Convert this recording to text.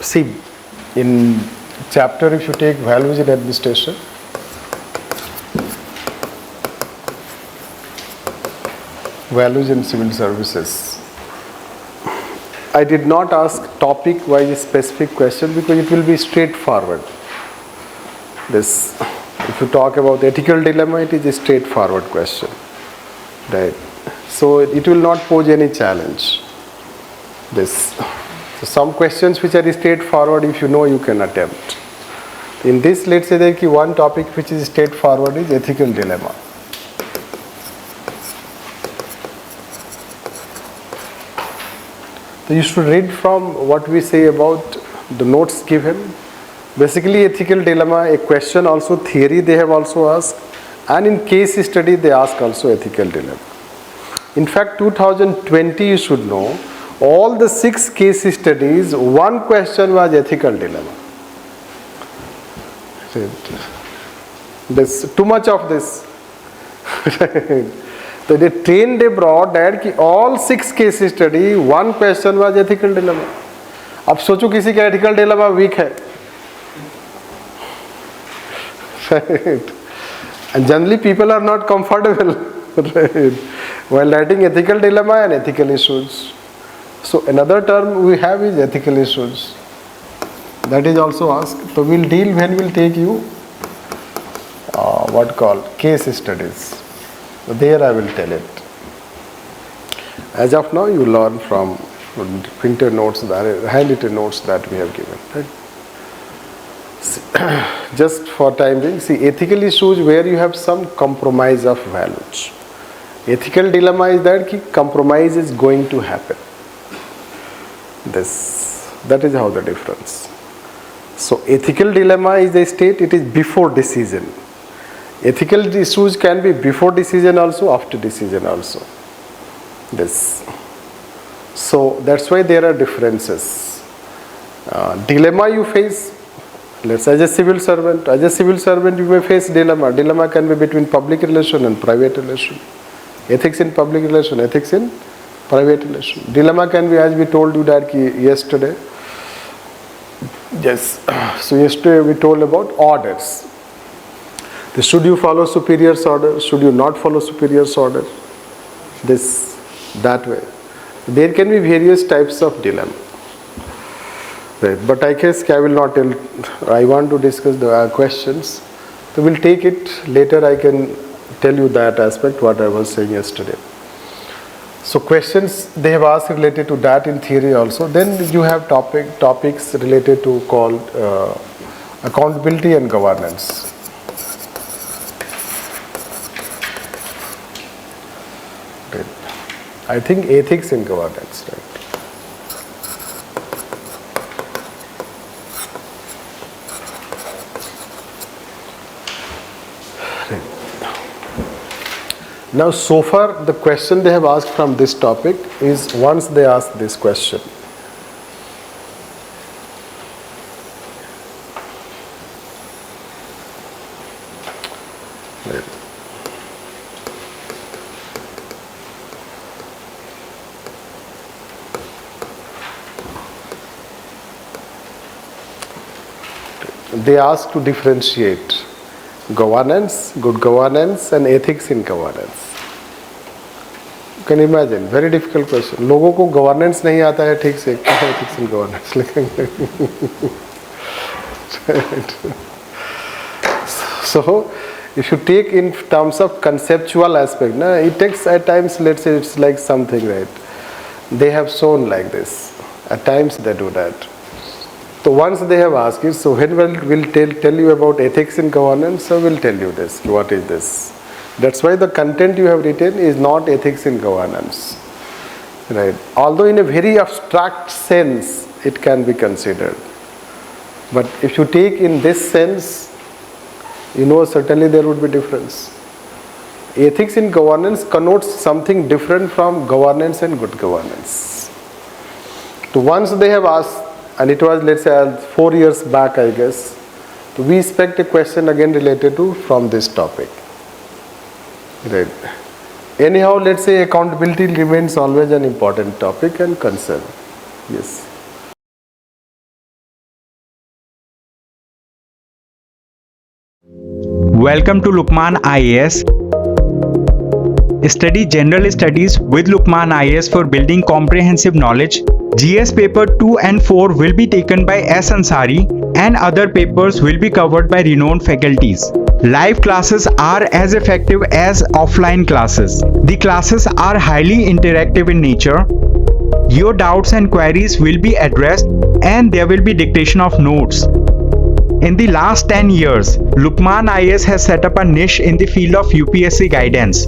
see, in chapter if you take values in administration, values in civil services, I did not ask topic wise specific question because it will be straightforward. This, if you talk about ethical dilemma, it is a straightforward question, right? So it will not pose any challenge. This, so some questions which are straightforward, if you know, you can attempt. In this, let's say that one topic which is straightforward is ethical dilemma. So you should read from what we say about the notes given. Basically, ethical dilemma, a question also theory they have also asked, and in case study they ask also ethical dilemma. In fact, 2020 you should know, all the 6 case studies, one question was ethical dilemma. There's too much of this. So they trained abroad that all 6 case study, one question was ethical dilemma. अब सोचो किसी का ethical dilemma weak है. Right. And generally people are not comfortable right, while writing ethical dilemma and ethical issues. So another term we have is ethical issues. That is also asked. So we'll deal when we'll take you what called case studies. So there I will tell it. As of now, you learn from printed notes, handwritten notes that we have given. Right? Just for time being, see, ethical issues where you have some compromise of values. Ethical dilemma is that compromise is going to happen. That is how the difference. So ethical dilemma is a state, it is before decision. Ethical issues can be before decision also, after decision also. So that's why there are differences. Dilemma you face, let's say as a civil servant you may face dilemma. Dilemma can be between public relation and private relation. Ethics in public relation, ethics in private relation. Dilemma can be, as we told you that yesterday. Yes, so yesterday we told about orders. Should you follow superior's order? Should you not follow superior's order? That way. There can be various types of dilemma. Right. But I guess I will not tell. I want to discuss the questions. So we'll take it later. I can tell you that aspect what I was saying yesterday. So questions they have asked related to that in theory also. Then you have topics related to called accountability and governance. Right. I think ethics in governance, right? Now, so far the question they have asked from this topic is once they ask this question. They ask to differentiate governance, good governance and ethics in governance. You can imagine, very difficult question. लोगों को governance नहीं आता है ठीक से, क्या है ethics in governance लिखेंगे. So, if you take in terms of conceptual aspect, it takes at times, let's say it's like something, right? They have shown like this. At times they do that. So once they have asked it, so when we'll tell you about ethics in governance, so we'll tell you this, what is this. That's why the content you have written is not ethics in governance. Right? Although in a very abstract sense, it can be considered. But if you take in this sense, you know certainly there would be difference. Ethics in governance connotes something different from governance and good governance. So once they have asked, and it was, let's say, 4 years back, I guess. So we expect a question again related to from this topic. Right. Anyhow, let's say accountability remains always an important topic and concern. Yes. Welcome to LUKMAAN IAS. Study General Studies with LUKMAAN IAS for building comprehensive knowledge. GS paper 2 and 4 will be taken by S. Ansari and other papers will be covered by renowned faculties. Live classes are as effective as offline classes. The classes are highly interactive in nature. Your doubts and queries will be addressed and there will be dictation of notes. In the last 10 years, LUKMAAN IAS has set up a niche in the field of UPSC guidance.